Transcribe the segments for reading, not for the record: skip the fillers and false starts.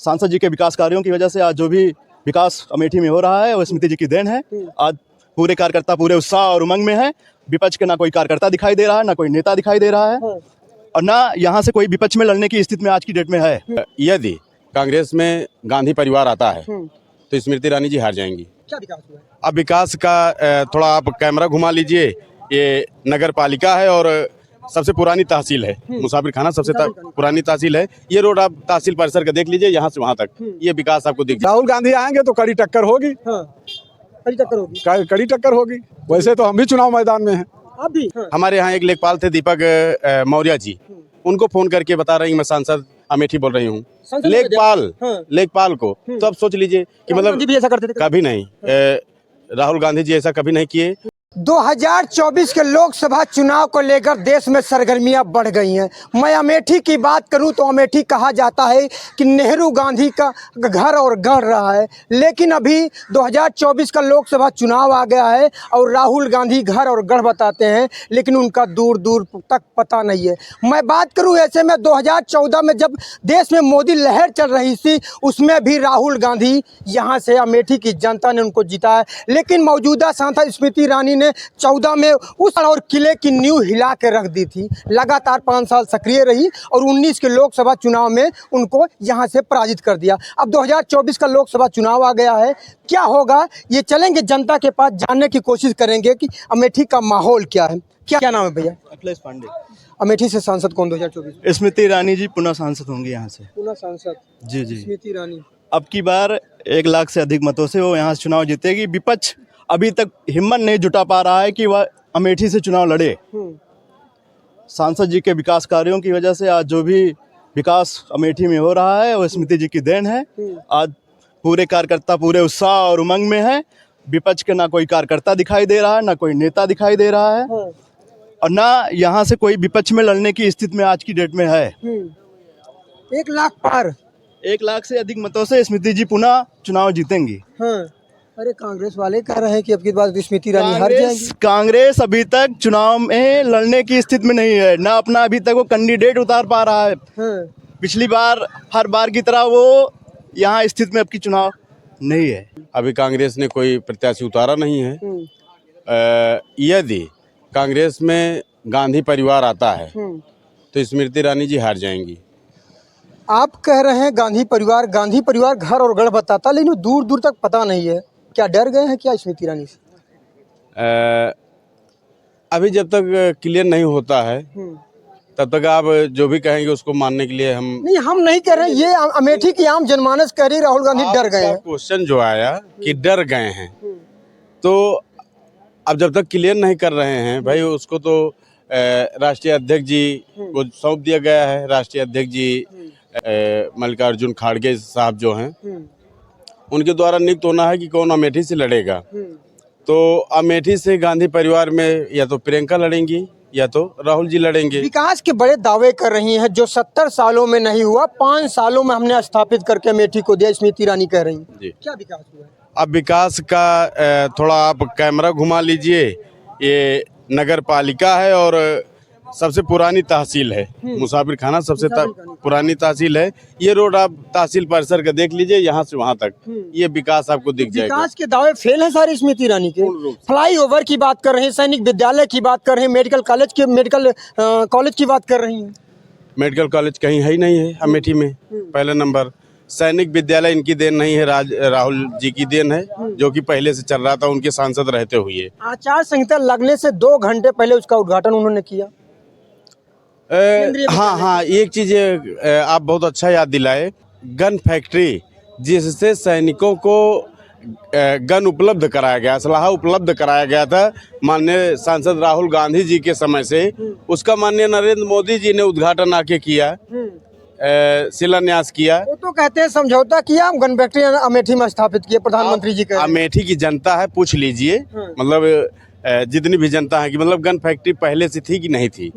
सांसद जी के विकास कार्यों की वजह से आज जो भी विकास अमेठी में हो रहा है वो स्मृति जी की देन है। आज पूरे कार्यकर्ता पूरे उत्साह और उमंग में है। विपक्ष के ना कोई कार्यकर्ता दिखाई दे रहा है, ना कोई नेता दिखाई दे रहा है और ना यहाँ से कोई विपक्ष में लड़ने की स्थिति में आज की डेट में है। यदि कांग्रेस में गांधी परिवार आता है तो स्मृति ईरानी जी हार जाएंगी। क्या विकास हुआ है? अब विकास का थोड़ा आप कैमरा घुमा लीजिए। ये नगर पालिका है और सबसे पुरानी तहसील है। मुसाफिर खाना सबसे पुरानी तहसील है। ये रोड आप तहसील परिसर का देख लीजिए, यहाँ से वहाँ तक ये विकास आपको दिख जाए। राहुल गांधी आएंगे तो कड़ी टक्कर होगी। कड़ी टक्कर होगी। कड़ी टक्कर होगी। वैसे तो हम भी चुनाव मैदान में हैं। आप भी? हमारे यहाँ एक लेखपाल थे दीपक मौर्य जी, उनको फोन करके बता रही मैं सांसद अमेठी बोल रही हूँ। लेखपाल को तो अब सोच लीजिए कि मतलब भी ऐसा करते थे? कभी नहीं। राहुल गांधी जी ऐसा कभी नहीं किए। 2024 के लोकसभा चुनाव को लेकर देश में सरगर्मियां बढ़ गई हैं। मैं अमेठी की बात करूं तो अमेठी कहा जाता है कि नेहरू गांधी का घर और गढ़ रहा है, लेकिन अभी 2024 का लोकसभा चुनाव आ गया है और राहुल गांधी घर और गढ़ बताते हैं, लेकिन उनका दूर दूर तक पता नहीं है। मैं बात करूं ऐसे में 2014 में जब देश में मोदी लहर चल रही थी, उसमें भी राहुल गांधी यहाँ से अमेठी की जनता ने उनको जिताया, लेकिन मौजूदा सांसद स्मृति ईरानी ने 14 में उस और किले की नींव हिला के रख दी थी। लगातार 5 साल सक्रिय रही और 19 के लोकसभा चुनाव में उनको यहां से पराजित कर दिया। अब 2024 का लोकसभा चुनाव आ गया है, क्या होगा ये चलेंगे जनता के पास, जानने की कोशिश करेंगे कि अमेठी का माहौल क्या है। क्या नाम है भैया? अखिलेश पांडे। अमेठी से सांसद कौन 2024? स्मृति ईरानी जी पुनः सांसद होंगी यहाँ से। पुनः सांसद? जी जी। स्मृति ईरानी अब की बार 1 लाख से अधिक मतों से वो यहाँ से चुनाव जीतेगी। विपक्ष अभी तक हिम्मत नहीं जुटा पा रहा है कि वह अमेठी से चुनाव लड़े। सांसद जी के विकास कार्यों की वजह से आज जो भी विकास अमेठी में हो रहा है वो स्मृति जी की देन है। आज पूरे कार्यकर्ता पूरे उत्साह और उमंग में है। विपक्ष के ना कोई कार्यकर्ता दिखाई दे रहा है, ना कोई नेता दिखाई दे रहा है और ना यहाँ से कोई विपक्ष में लड़ने की स्थिति में आज की डेट में है। 1 लाख पार, 1 लाख से अधिक मतों से स्मृति जी पुनः चुनाव जीतेंगी। अरे कांग्रेस वाले कह रहे हैं कि अब की बार स्मृति ईरानी हार जाएगी। कांग्रेस अभी तक चुनाव में लड़ने की स्थिति में नहीं है, ना अपना अभी तक वो कैंडिडेट उतार पा रहा है। पिछली बार हर बार की तरह वो यहाँ स्थिति में अब की चुनाव नहीं है। अभी कांग्रेस ने कोई प्रत्याशी उतारा नहीं है। यदि कांग्रेस में गांधी परिवार आता है तो स्मृति ईरानी जी हार जाएंगी। आप कह रहे हैं गांधी परिवार घर और गढ़ बताता, लेकिन दूर दूर तक पता नहीं है। क्या डर गए हैं क्या स्मृति ईरानी से? अभी जब तक क्लियर नहीं होता है तब तक आप जो भी कहेंगे उसको मानने के लिए हम नहीं कह रहे। ये अमेठी की आम जनमानस कह रही राहुल गांधी डर गए हैं। क्वेश्चन जो आया कि डर गए हैं, तो अब जब तक क्लियर नहीं कर रहे हैं भाई, उसको तो राष्ट्रीय अध्यक्ष जी को सौंप दिया गया है। राष्ट्रीय अध्यक्ष जी मल्लिकार्जुन खड़गे साहब जो हैं, उनके द्वारा नियुक्त होना है कि कौन अमेठी से लड़ेगा। तो अमेठी से गांधी परिवार में या तो प्रियंका लड़ेंगी या तो राहुल जी लड़ेंगे। विकास के बड़े दावे कर रही हैं जो 70 सालों में नहीं हुआ, 5 सालों में हमने स्थापित करके अमेठी को दिया, स्मृति ईरानी कह रही हैं। क्या विकास हुआ है? अब विकास का थोड़ा आप कैमरा घुमा लीजिए। ये नगर पालिका है और सबसे पुरानी तहसील है। मुसाफिर खाना सबसे पुरानी तहसील है। ये रोड आप तहसील परिसर का देख लीजिए, यहाँ से वहाँ तक ये विकास आपको दिख जाएगा। विकास के दावे फेल हैं सारे स्मृति ईरानी के। फ्लाईओवर की बात कर रहे हैं, सैनिक विद्यालय की बात कर रहे हैं, मेडिकल कॉलेज की बात कर रही हैं। मेडिकल कॉलेज कहीं है ही नहीं है अमेठी में। पहला नंबर, सैनिक विद्यालय इनकी देन नहीं है, राहुल जी की देन है, जो कि पहले से चल रहा था उनके सांसद रहते हुए। आचार संहिता लगने से 2 घंटे पहले उसका उद्घाटन उन्होंने किया। हाँ, एक चीज आप बहुत अच्छा याद दिलाए। गन फैक्ट्री, जिससे सैनिकों को गन उपलब्ध कराया गया, असलाह उपलब्ध कराया गया था माननीय सांसद राहुल गांधी जी के समय से, उसका माननीय नरेंद्र मोदी जी ने उद्घाटन आके किया, शिलान्यास किया। वो तो कहते हैं समझौता किया, गन फैक्ट्री अमेठी में स्थापित किया, प्रधानमंत्री जी का। अमेठी की जनता है, पूछ लीजिए। मतलब जितनी भी जनता है कि मतलब गन फैक्ट्री पहले से थी कि नहीं थी।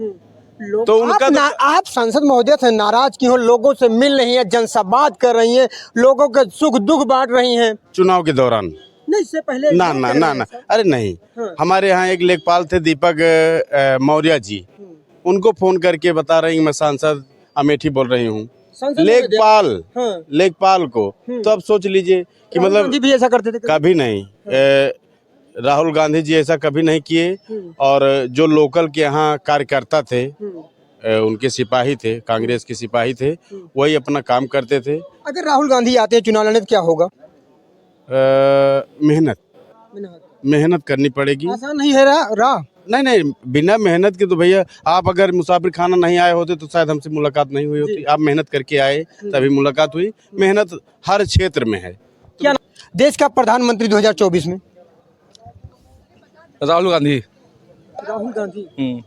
तो उनका आप सांसद महोदय से नाराज क्यों हो? लोगों से मिल रही है, जनसंवाद कर रही है, लोगों के सुख दुख बांट रही हैं। चुनाव के दौरान नहीं, इससे पहले ना अरे नहीं। हमारे यहाँ एक लेखपाल थे दीपक मौर्य जी, उनको फोन करके बता रही मैं सांसद अमेठी बोल रही हूँ। संसद में विधेयक- लेखपाल हाँ। लेखपाल को, तो अब सोच लीजिए कि राहुल मतलब गांधी भी ऐसा करते थे कभी? कभी नहीं। राहुल गांधी जी ऐसा कभी नहीं किए। और जो लोकल के यहाँ कार्यकर्ता थे, उनके सिपाही थे, कांग्रेस के सिपाही थे, वही अपना काम करते थे। अगर राहुल गांधी आते हैं चुनाव लड़ने तो क्या होगा? मेहनत मेहनत करनी पड़ेगी। आसान नहीं है राह। नहीं नहीं, बिना मेहनत के तो भैया, आप अगर मुसाफिर खाना नहीं आए होते तो शायद हमसे मुलाकात नहीं हुई होती। आप मेहनत करके आए तभी मुलाकात हुई। मेहनत हर क्षेत्र में है। क्या देश का प्रधानमंत्री 2024 में? राहुल गांधी। राहुल गांधी।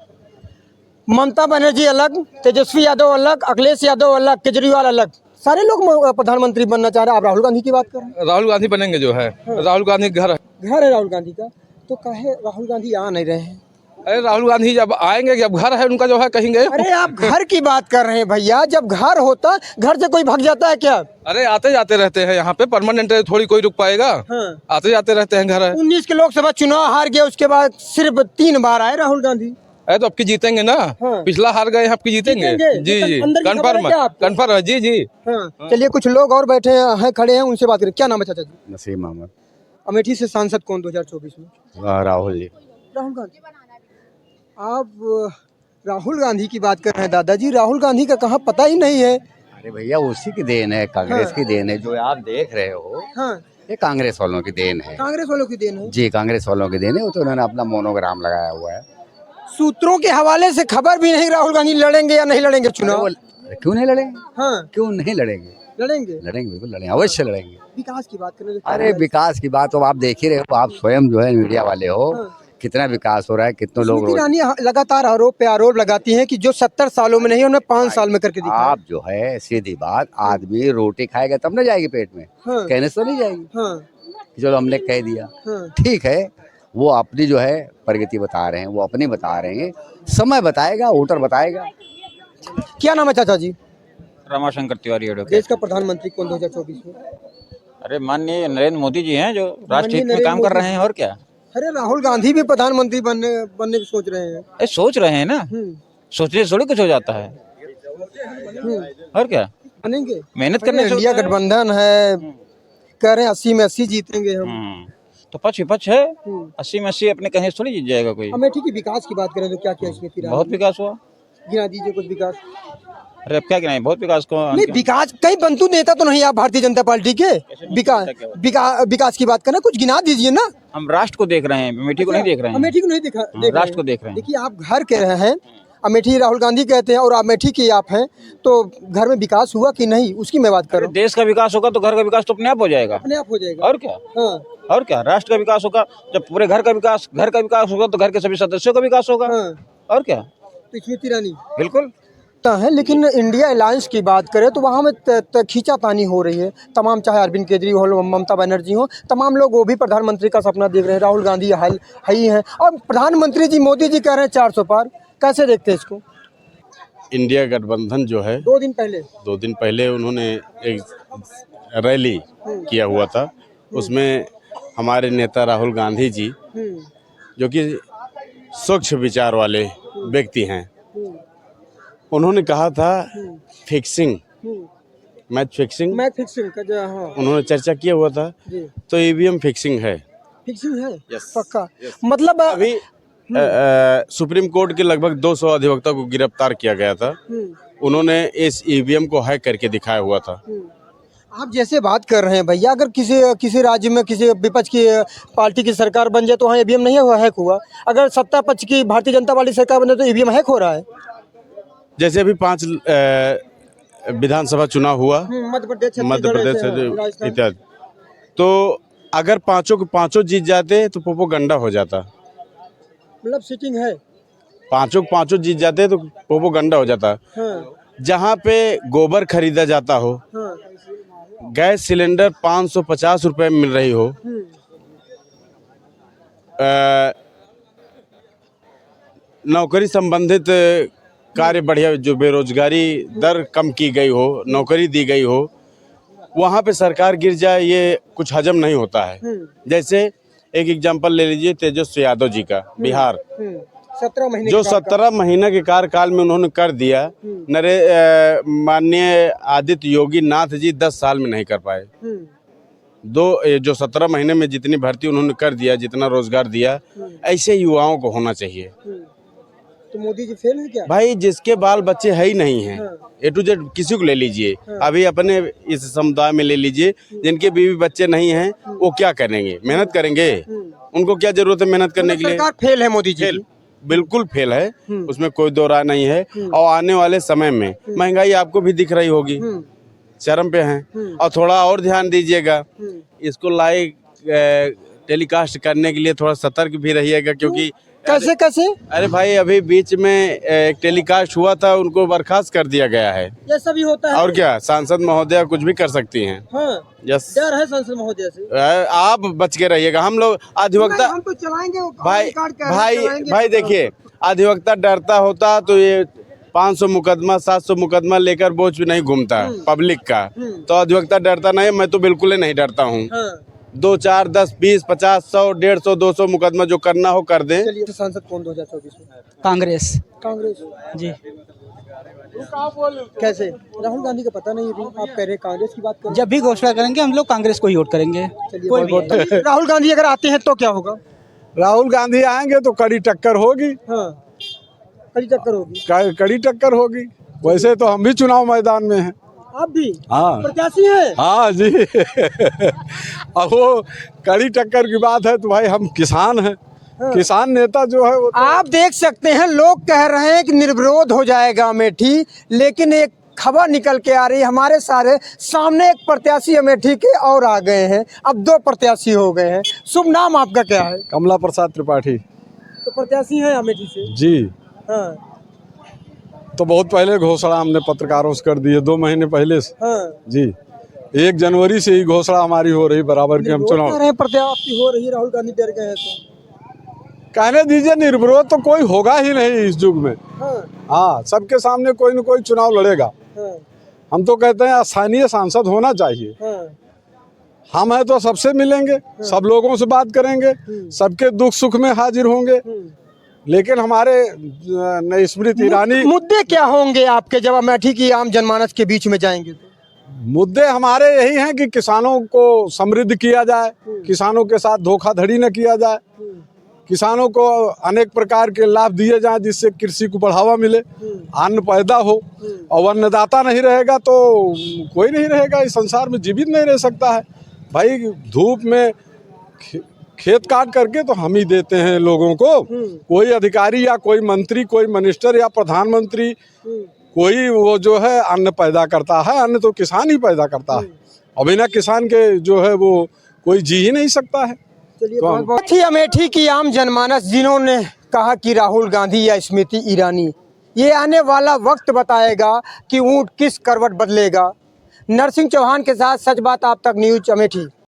ममता बनर्जी अलग, तेजस्वी यादव अलग, अखिलेश यादव अलग, केजरीवाल अलग, सारे लोग प्रधानमंत्री बनना चाह रहे हैं। आप राहुल गांधी की बात कर रहे राहुल गांधी बनेंगे जो है। राहुल गांधी घर है। घर है राहुल गांधी का, तो काहे राहुल गांधी आ नहीं रहे हैं? अरे राहुल गांधी जब आएंगे, जब घर है उनका जो है, कहेंगे। अरे आप घर की बात कर रहे हैं भैया, जब घर होता, घर से कोई भाग जाता है क्या? अरे आते जाते रहते हैं यहाँ पे, परमानेंट थोड़ी कोई रुक पाएगा। आते जाते रहते हैं, घर है। 19 के लोकसभा चुनाव हार गए, उसके बाद सिर्फ 3 बार आए राहुल गांधी। अरे तो आपकी जीतेंगे ना। पिछला हार गए, आपकी जीतेंगे। जी जी, अंदर की खबर है कन्फर्म क्या आपको? कन्फर्म है। जी जी। चलिए कुछ लोग और बैठे हैं, खड़े हैं, उनसे बात करें। क्या नाम है चाचा जी? नसीम अहमद। अमेठी से सांसद कौन 2024 में? राहुल जी। राहुल गांधी। आप राहुल गांधी की बात कर रहे हैं दादाजी, राहुल गांधी का कहाँ पता ही नहीं है। अरे भैया उसी की देन है, कांग्रेस की देन है। जो आप देख रहे हो हाँ, ये कांग्रेस वालों की देन है। कांग्रेस वालों की देन है। जी, कांग्रेस वालों की देन है। वो तो उन्होंने अपना मोनोग्राम लगाया हुआ है। सूत्रों के हवाले से खबर भी नहीं राहुल गांधी लड़ेंगे या नहीं लड़ेंगे चुनाव। अरे क्यों नहीं लड़ेंगे? हाँ, क्यों नहीं लड़ेंगे? लड़ेंगे। लड़ेंगे, बिल्कुल लड़ेंगे, अवश्य लड़ेंगे। विकास की बात करें। अरे विकास की बात तो आप देख ही रहे हो। आप स्वयं जो है मीडिया वाले हो, कितना विकास हो रहा है, कितने लोग। स्मृति ईरानी लगातार आरोप पे आरोप लगाती हैं कि जो 70 सालों में नहीं उन्होंने 5 साल में करके दिखाया। आप जो है सीधी बात, आदमी रोटी खाएगा तब ना जाएगी पेट में, कहने से तो नहीं जाएगी। कि चलो हमने कह दिया, ठीक है। वो अपनी जो है प्रगति बता रहे हैं, वो अपनी बता रहे हैं। समय बताएगा, वोटर बताएगा। क्या नाम है चाचा जी? रमाशंकर तिवारी एडवोकेट। देश का प्रधानमंत्री कौन 2024 में? अरे माननीय नरेंद्र मोदी जी हैं, जो राष्ट्र हित में नरेंद्र काम कर मोदी। रहे हैं। और क्या? अरे राहुल गांधी भी प्रधानमंत्री बनने की सोच रहे हैं। अरे सोच रहे हैं ना, सोचने से थोड़ी कुछ हो जाता है। और क्या? बनेंगे। मेहनत करने से इंडिया होता है। गठबंधन है, कह रहे हैं 80 में 80 जीतेंगे हम। तो पक्ष विपक्ष है। 80 में 80 अपने कहीं से थोड़ी जीत जाएगा कोई। अमेठी की विकास की बात करें तो क्या किया स्मृति ईरानी बहुत ने? विकास हुआ। गिना दीजिए कुछ विकास। अरे अब क्या गिनाएं, बहुत विकास को। नहीं, विकास कई बंतु नेता तो नहीं आप भारतीय जनता पार्टी के। विकास की बात करना, कुछ गिना दीजिए ना। हम राष्ट्र को देख रहे हैं, अमेठी को नहीं देख रहे हैं। अमेठी को नहीं देख राष्ट्र को देख रहे हैं। देखिए आप घर के रहे हैं, अमेठी राहुल गांधी कहते हैं और अमेठी की आप हैं, तो घर में विकास हुआ कि नहीं उसकी मैं बात कर रहा हूँ। देश का विकास होगा तो घर का विकास तो अपने आप हो जाएगा। अपने आप हो जाएगा। और क्या? हाँ, और क्या? राष्ट्र का विकास होगा जब पूरे घर का विकास होगा तो घर के सभी सदस्यों का विकास होगा। हाँ। और क्या? तो स्मृति ईरानी बिल्कुल है। लेकिन इंडिया अलायंस की बात करें तो वहाँ में खींचातानी हो रही है। तमाम, चाहे अरविंद केजरीवाल हो, ममता बनर्जी हो, तमाम लोग वो भी प्रधानमंत्री का सपना देख रहे हैं। राहुल गांधी है ही हैं और प्रधानमंत्री जी मोदी जी कह रहे हैं 400 पार। कैसे देखते हैं इसको? इंडिया गठबंधन जो है, 2 दिन पहले उन्होंने एक रैली किया हुआ था। उसमें हमारे नेता राहुल गांधी जी, जो कि स्वच्छ विचार वाले व्यक्ति हैं, उन्होंने कहा था फिक्सिंग, मैच फिक्सिंग का जो हाँ उन्होंने चर्चा किया हुआ था। जी, तो ईवीएम फिक्सिंग है। फिक्सिंग है। Yes. पक्का। मतलब अभी सुप्रीम कोर्ट के लगभग 200 अधिवक्ता को गिरफ्तार किया गया था। उन्होंने इस ईवीएम को हैक करके दिखाया हुआ था। आप जैसे बात कर रहे हैं भैया, अगर किसी राज्य में किसी विपक्ष की पार्टी की सरकार बन जाए तो वहाँ ईवीएम नहीं हुआ, हैक हुआ। अगर सत्ता पक्ष की भारतीय जनता पार्टी सरकार बने तो ईवीएम हैक हो रहा है। जैसे अभी 5 विधानसभा चुनाव हुआ मध्य प्रदेश, मध्य प्रदेश राजस्थान। इत्यादि, तो अगर पांचों के पांचों जीत जाते तो प्रोपोगंडा हो जाता। मतलब सीटिंग है। पांचों जीत जाते तो प्रोपोगंडा हो जाता। हाँ, जहाँ पे गोबर खरीदा जाता हो, हाँ, गैस सिलेंडर 550 रुपए में मिल रही हो, नौकरी संबंधित कार्य बढ़िया, जो बेरोजगारी दर कम की गई हो, नौकरी दी गई हो, वहाँ पे सरकार गिर जाए, ये कुछ हजम नहीं होता है। जैसे एक एग्जांपल ले लीजिए तेजस्वी यादव जी का, बिहार। 17 महीने जो के कार्यकाल। 17 महीने के कार्यकाल में उन्होंने कर दिया, माननीय आदित्य योगी नाथ जी 10 साल में नहीं कर पाए। जो 17 महीने में जितनी भर्ती उन्होंने कर दिया, जितना रोजगार दिया, ऐसे युवाओं को होना चाहिए। तो मोदी जी फेल है क्या? भाई जिसके बाल बच्चे है ही नहीं हैं, A to Z किसी को ले लीजिए, अभी अपने इस समुदाय में ले लीजिए, जिनके बीवी बच्चे नहीं हैं, वो क्या करेंगे? मेहनत करेंगे? उनको क्या जरूरत है मेहनत करने के लिए? सरकार फेल है मोदी जी फेल, की। बिल्कुल फेल है, उसमें कोई दो राय नहीं है। और आने वाले समय में महंगाई आपको भी दिख रही होगी, चरम पे है। और थोड़ा और ध्यान दीजिएगा, इसको लाइव टेलीकास्ट करने के लिए थोड़ा सतर्क भी रहिएगा, क्योंकि कैसे कैसे? अरे भाई अभी बीच में एक टेलीकास्ट हुआ था, उनको बर्खास्त कर दिया गया है। ये सभी होता है और क्या, सांसद महोदया कुछ भी कर सकती हैं। हाँ, यस, डर है संसद महोदय से। आप बच के रहिएगा। हम लोग अधिवक्ता, हम तो चलाएंगे वो भाई रिकॉर्ड कर रहे हैं, चलाएंगे। भाई देखिए, अधिवक्ता डरता होता तो ये 500 मुकदमा 700 मुकदमा लेकर बोझ भी नहीं घूमता पब्लिक का। तो अधिवक्ता डरता नहीं, मैं तो बिल्कुल ही नहीं डरता हूँ। 2 4 10 20 50 100 150 200 मुकदमा जो करना हो कर दें। चलिए, तो सांसद कौन 2024 में? कांग्रेस कांग्रेस जी। कैसे? राहुल गांधी का पता नहीं, अभी आप कह रहे हैं कांग्रेस की बात कर। जब भी घोषणा करेंगे हम लोग कांग्रेस को ही वोट करेंगे। कोई भी है। राहुल गांधी अगर आते हैं तो क्या होगा? राहुल गांधी आएंगे तो कड़ी टक्कर होगी। हाँ, कड़ी टक्कर होगी। कड़ी टक्कर होगी। वैसे तो हम भी चुनाव मैदान में हैं। आप भी हाँ, प्रत्याशी हैं? हाँ जी। अब वो कड़ी टक्कर की बात है तो भाई हम किसान हैं। किसान नेता जो है वो आप देख सकते हैं, लोग कह रहे हैं कि निर्विरोध हो जाएगा अमेठी, लेकिन एक खबर निकल के आ रही है हमारे सारे सामने, एक प्रत्याशी अमेठी के और आ गए हैं, अब 2 प्रत्याशी हो गए हैं। शुभ नाम आपका क्या है? कमला प्रसाद त्रिपाठी तो प्रत्याशी हैं अमेठी से? जी। हाँ तो बहुत पहले घोषणा हमने पत्रकारों से कर दी है, 2 महीने पहले से। हाँ। जी, 1 जनवरी से ही घोषणा हमारी हो रही बराबर की हम चुनाव। प्रत्याशी हो रही है, राहुल गांधी डर गए हैं तो कहने दीजिए, निर्विरोध तो कोई होगा ही नहीं इस युग में। हाँ, हाँ, सबके सामने कोई न कोई चुनाव लड़ेगा। हाँ, हम तो कहते हैं स्थानीय सांसद होना चाहिए। हाँ, हम हैं तो सबसे मिलेंगे, सब लोगों से बात करेंगे, सबके दुख सुख में हाजिर होंगे। लेकिन हमारे स्मृति ईरानी मुद्दे क्या होंगे आपके जब अमेठी की आम जनमानस के बीच में जाएंगे तो? मुद्दे हमारे यही हैं कि किसानों को समृद्ध किया जाए, किसानों के साथ धोखाधड़ी न किया जाए, किसानों को अनेक प्रकार के लाभ दिए जाएं जिससे कृषि को बढ़ावा मिले, अन्न पैदा हो। और अन्नदाता नहीं रहेगा तो कोई नहीं रहेगा, इस संसार में जीवित नहीं रह सकता है। भाई धूप में खेत काट करके तो हम ही देते हैं लोगों को। कोई अधिकारी या कोई मंत्री, कोई मिनिस्टर या प्रधानमंत्री, कोई वो जो है अन्न पैदा करता है, अन्न तो किसान ही पैदा करता है। और बिना किसान के जो है वो कोई जी ही नहीं सकता है। चलिए, बहुत ही अमेठी की आम जनमानस जिन्होंने कहा कि राहुल गांधी या स्मृति ईरानी, ये आने वाला वक्त बताएगा कि ऊंट किस करवट बदलेगा। नरसिंह चौहान के साथ सच बात आप तक न्यूज अमेठी।